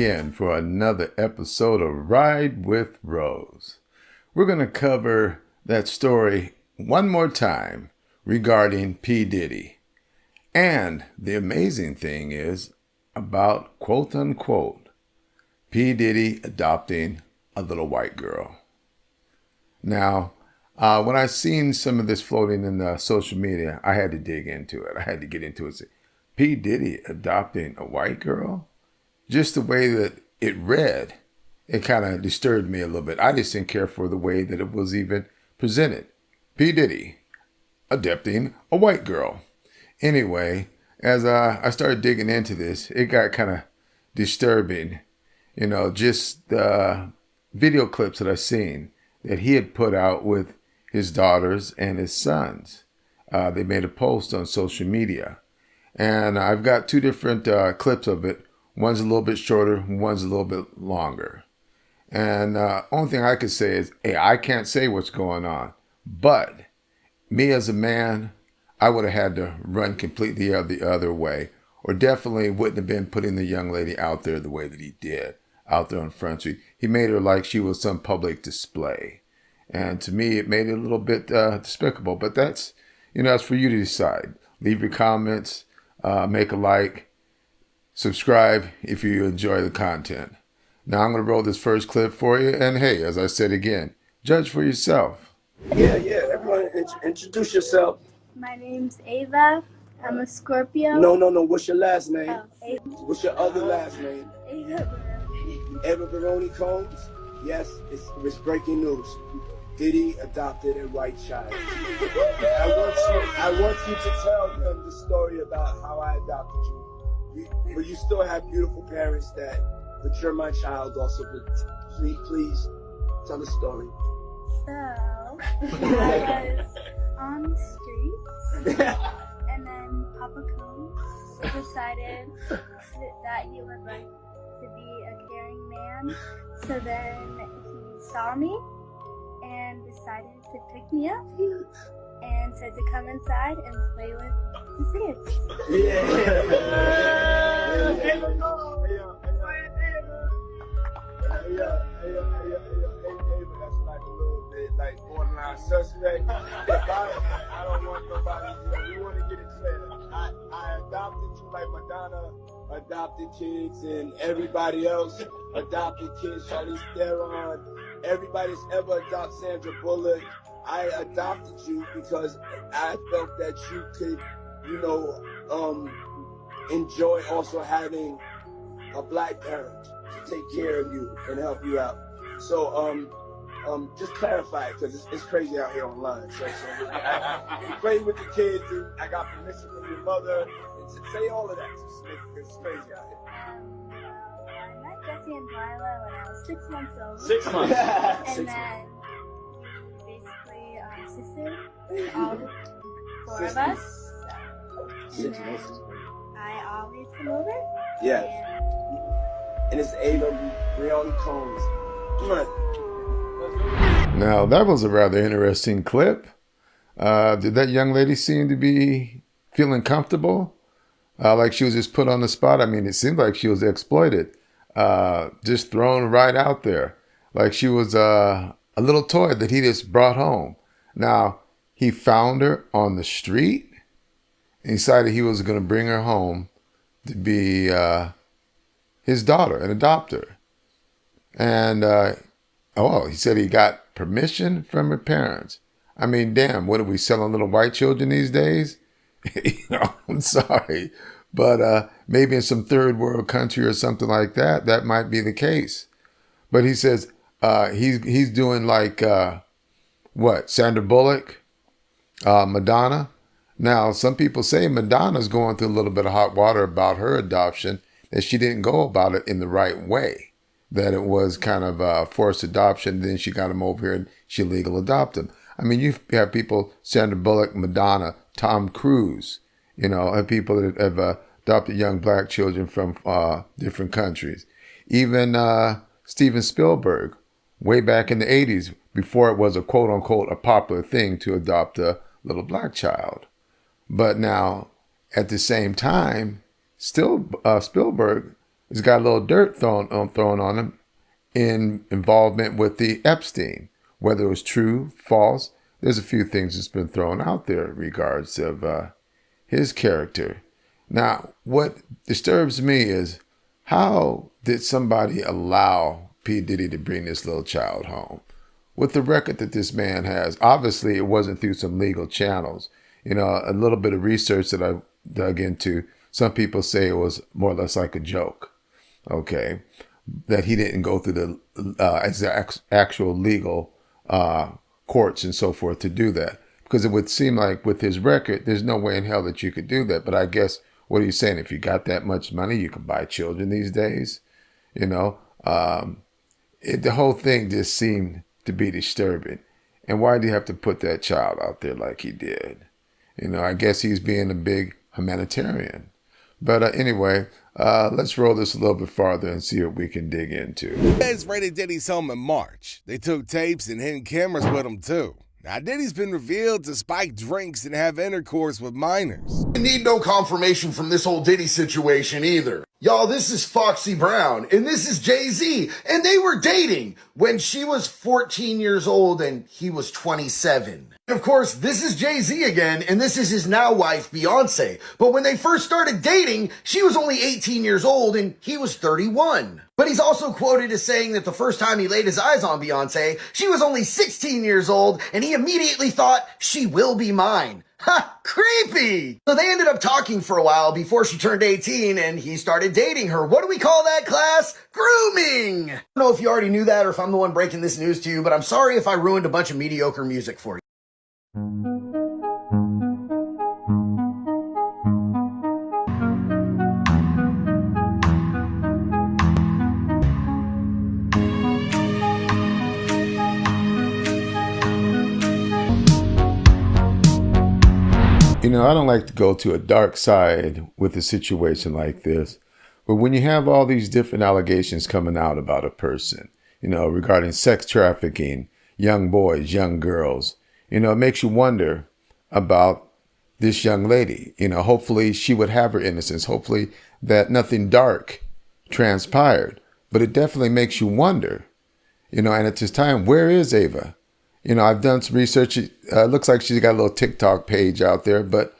again for another episode of Ride with Rose. We're going to cover that story one more time regarding P. Diddy. And the amazing thing is about, quote unquote, P. Diddy adopting a little white girl. Now, when I seen some of this floating in the social media, I had to dig into it. I had to get into it. Say, P. Diddy adopting a white girl? Just the way that it read, it kind of disturbed me a little bit. I just didn't care for the way that it was even presented. P. Diddy adopting a white girl. Anyway, as I started digging into this, it got kind of disturbing. You know, just the video clips that I seen that he had put out with his daughters and his sons. They made a post on social media. And I've got two different clips of it. One's a little bit shorter, one's a little bit longer. And only thing I could say is, hey, I can't say what's going on. But me as a man, I would have had to run completely the other way. Or definitely wouldn't have been putting the young lady out there the way that he did, out there on Front Street. He made her like she was some public display. And to me, it made it a little bit despicable. But that's, that's for you to decide. Leave your comments, make a like. Subscribe if you enjoy the content. Now I'm going to roll this first clip for you. And hey, as I said again, judge for yourself. Yeah. Everyone, introduce yourself. My name's Ava. I'm a Scorpio. No. What's your last name? Oh, Ava. What's your other last name? Ava. Ava Baroni Combs? Yes, it's breaking news. Diddy adopted a white child. I want you to tell them the story about how I adopted you. But you still have beautiful parents but you're my child also. But please tell the story. So, I was on the streets, and then Papa Combs decided that he would like to be a caring man. So then he saw me and decided to pick me up and said to come inside and play with his kids. That's like a little bit like borderline suspect. I don't want nobody. We want to get it clear. I adopted you like Madonna adopted kids and everybody else adopted kids. Charlize Theron, everybody's ever adopted Sandra Bullock. I adopted you because I felt that you could, enjoy also having a black parent to take care of you and help you out. So, just clarify it because it's crazy out here online. So you play with the kids. And I got permission from your mother. Say all of that. It's crazy out here. I met Jesse and Lila when I was 6 months old. 6 months. And then sisters, all 4 of us. So, and then I always come over. Yeah. And it's Ava Brianna Combs. Come on. Now, that was a rather interesting clip. Did that young lady seem to be feeling comfortable? Like she was just put on the spot? I mean, it seemed like she was exploited. Just thrown right out there. Like she was a little toy that he just brought home. Now, he found her on the street and decided he was going to bring her home to be his daughter and adopt her. And, he said he got permission from her parents. I mean, damn, what are we selling little white children these days? I'm sorry. But maybe in some third world country or something like that, that might be the case. But he says he's doing like, Sandra Bullock, Madonna. Now, some people say Madonna's going through a little bit of hot water about her adoption, that she didn't go about it in the right way, that it was kind of a forced adoption. Then she got him over here and she legal adopted him. I mean, you have people, Sandra Bullock, Madonna, Tom Cruise, have people that have adopted young black children from different countries. Even Steven Spielberg, way back in the 80s, before it was a quote-unquote a popular thing to adopt a little black child. But now, at the same time, still Spielberg has got a little dirt thrown on him in involvement with the Epstein. Whether it was true, false, there's a few things that's been thrown out there in regards of his character. Now, what disturbs me is, how did somebody allow P. Diddy to bring this little child home? With the record that this man has, obviously it wasn't through some legal channels. You know, a little bit of research that I dug into, some people say it was more or less like a joke, okay? That he didn't go through the actual legal courts and so forth to do that. Because it would seem like with his record, there's no way in hell that you could do that. But I guess, what are you saying? If you got that much money, you can buy children these days? You know, the whole thing just seemed to be disturbing. And why do you have to put that child out there like he did? You know, I guess he's being a big humanitarian. But anyway, let's roll this a little bit farther and see what we can dig into. Feds raided Diddy's home in March. They took tapes and hidden cameras with him too. Now, Diddy's been revealed to spike drinks and have intercourse with minors. You need no confirmation from this whole Diddy situation either. Y'all, this is Foxy Brown, and this is Jay-Z, and they were dating when she was 14 years old and he was 27. And of course, this is Jay-Z again, and this is his now wife, Beyonce. But when they first started dating, she was only 18 years old and he was 31. But he's also quoted as saying that the first time he laid his eyes on Beyonce, she was only 16 years old, and he immediately thought, she will be mine. Ha! Creepy! So they ended up talking for a while before she turned 18 and he started dating her. What do we call that, class? Grooming! I don't know if you already knew that or if I'm the one breaking this news to you, but I'm sorry if I ruined a bunch of mediocre music for you. You know, I don't like to go to a dark side with a situation like this, but when you have all these different allegations coming out about a person, you know, regarding sex trafficking, young boys, young girls, you know, it makes you wonder about this young lady. You know, hopefully she would have her innocence. Hopefully that nothing dark transpired, but it definitely makes you wonder, you know, and at this time, where is Ava? You know, I've done some research. It looks like she's got a little TikTok page out there, but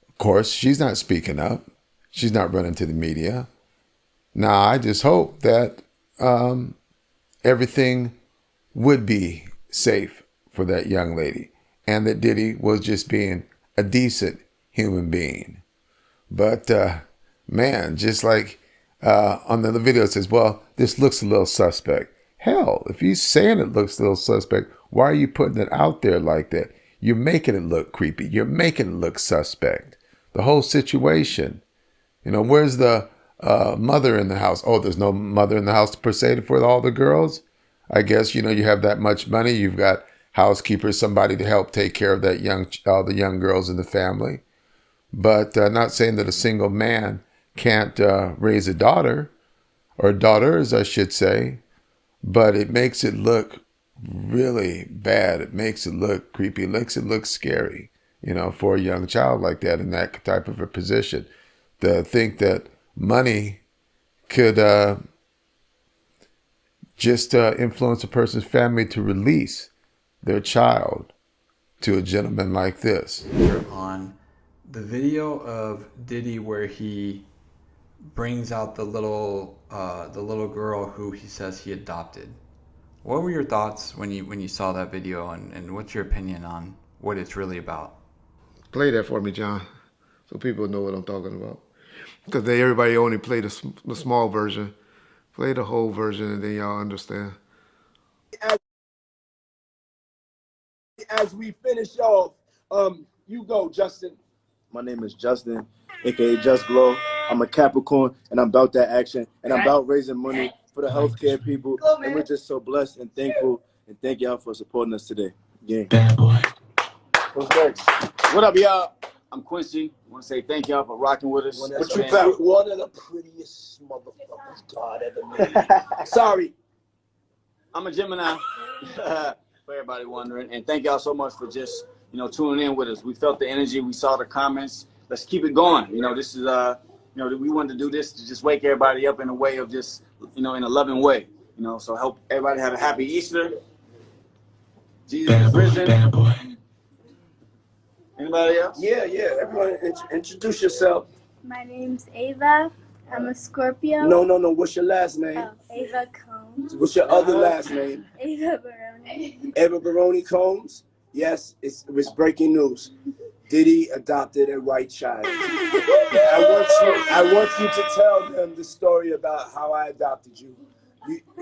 of course, she's not speaking up. She's not running to the media. Now, I just hope that everything would be safe for that young lady and that Diddy was just being a decent human being. But, man, just like on the video, it says, well, this looks a little suspect. Hell, if he's saying it looks a little suspect, why are you putting it out there like that? You're making it look creepy. You're making it look suspect. The whole situation. You know, where's the mother in the house? Oh, there's no mother in the house per se for all the girls? I guess, you know, you have that much money. You've got housekeepers, somebody to help take care of that the young girls in the family. But not saying that a single man can't raise a daughter, or daughters, I should say. But it makes it look really bad. It makes it look creepy. It makes it look scary, you know, for a young child like that in that type of a position. To think that money could just influence a person's family to release their child to a gentleman like this. On the video of Diddy where he brings out the little girl who he says he adopted. What were your thoughts when you saw that video, and what's your opinion on what it's really about? Play that for me, John, so people know what I'm talking about. Because everybody only played the small version. Play the whole version and then y'all understand. As we finish off, you go, Justin. My name is Justin, aka Just Glow. I'm a Capricorn, and I'm about that action, and I'm about raising money for the healthcare people, and we're just so blessed and thankful, and thank y'all for supporting us today. Gang. Bad boy. What's next? What up, y'all? I'm Quincy. I want to say thank y'all for rocking with us. What you got? One of the prettiest motherfuckers God ever made. Sorry. I'm a Gemini, for everybody wondering. And thank y'all so much for just, you know, tuning in with us. We felt the energy. We saw the comments. Let's keep it going. You know, this is we wanted to do this to just wake everybody up in a way of just, in a loving way, so help everybody have a happy Easter. Jesus is risen. Anybody else? Yeah. Everyone, introduce yourself. My name's Ava. I'm a Scorpio. No. What's your last name? Oh, Ava Combs. What's your other last name? Ava Baroni. Eva Baroni Combs. Yes, it was breaking news. Diddy adopted a white child. I want you to tell them the story about how I adopted you.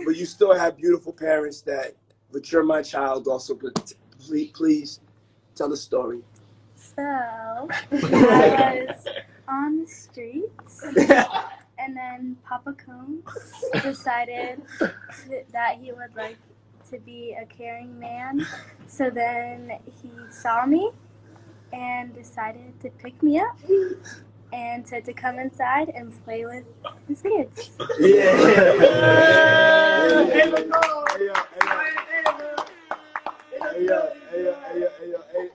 But you still have beautiful parents that, but you're my child also. But please tell the story. So, I was on the streets, and then Papa Combs decided that he would like to be a caring man. So then he saw me and decided to pick me up and said to come inside and play with his kids.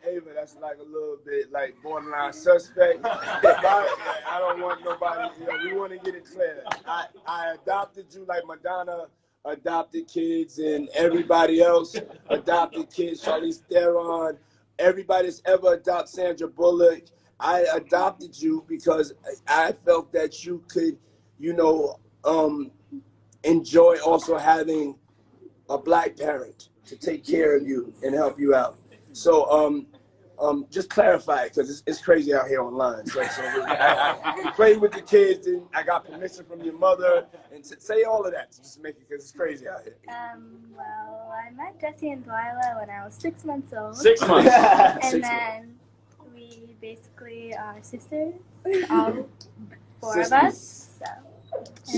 Ava, that's like a little bit like borderline suspect. I don't want nobody, we want to get it clear. I adopted you like Madonna adopted kids and everybody else adopted kids, Charlize Theron, everybody that's ever adopted Sandra Bullock. I adopted you because I felt that you could, enjoy also having a black parent to take care of you and help you out. So just clarify it, because it's crazy out here online. So I played with the kids, and I got permission from your mother, and say all of that to just make it, because it's crazy out here. Well, I met Jesse and Delilah when I was 6 months old. 6 months. And then we basically are sisters, all four of us. So.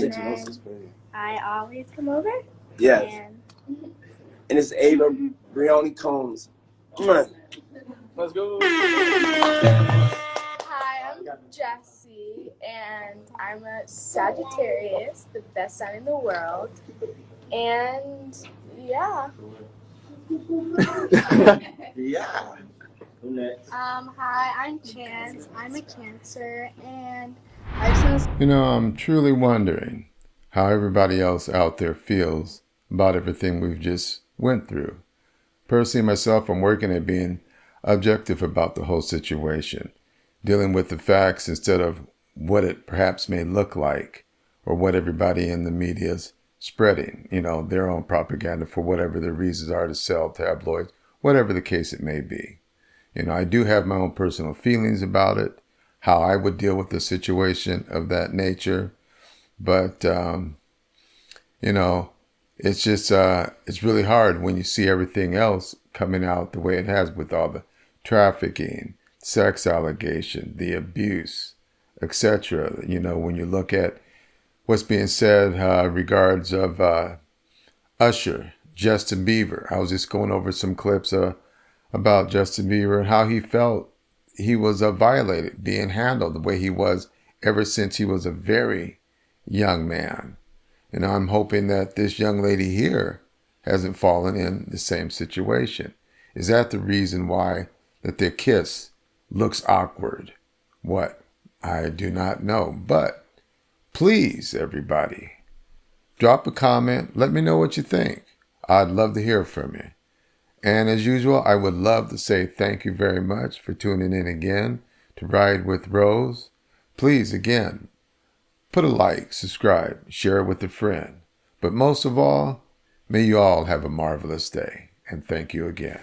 And 6 months is then crazy. I always come over. Yes. And it's Ava Brioni Combs. Let's go. Hi, I'm Jessie, and I'm a Sagittarius, the best sign in the world. And yeah. Yeah. Who next? Hi, I'm Chance. I'm a Cancer, and I just I'm truly wondering how everybody else out there feels about everything we've just went through. Personally, myself, I'm working at being objective about the whole situation, dealing with the facts instead of what it perhaps may look like or what everybody in the media is spreading, their own propaganda for whatever their reasons are to sell tabloids, whatever the case it may be. I do have my own personal feelings about it, how I would deal with a situation of that nature. But, it's just, it's really hard when you see everything else coming out the way it has with all the trafficking, sex allegation, the abuse, etc. When you look at what's being said regards of Usher, Justin Bieber. I was just going over some clips about Justin Bieber and how he felt he was violated, being handled the way he was ever since he was a very young man. I'm hoping that this young lady here hasn't fallen in the same situation. Is that the reason why that their kiss looks awkward? What? I do not know. But please, everybody, drop a comment. Let me know what you think. I'd love to hear from you. And as usual, I would love to say thank you very much for tuning in again to Ride with Rose. Please, again, put a like, subscribe, share it with a friend. But most of all, may you all have a marvelous day. And thank you again.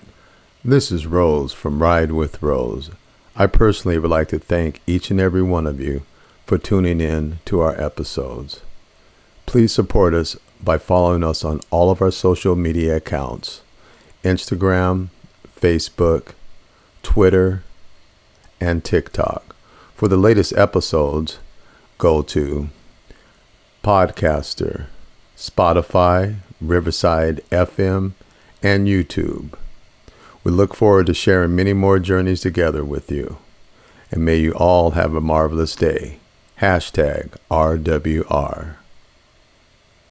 This is Rose from Ride with Rose. I personally would like to thank each and every one of you for tuning in to our episodes. Please support us by following us on all of our social media accounts: Instagram, Facebook, Twitter, and TikTok. For the latest episodes, go to Podcaster, Spotify, Riverside FM, and YouTube. We look forward to sharing many more journeys together with you. And may you all have a marvelous day. #RWR.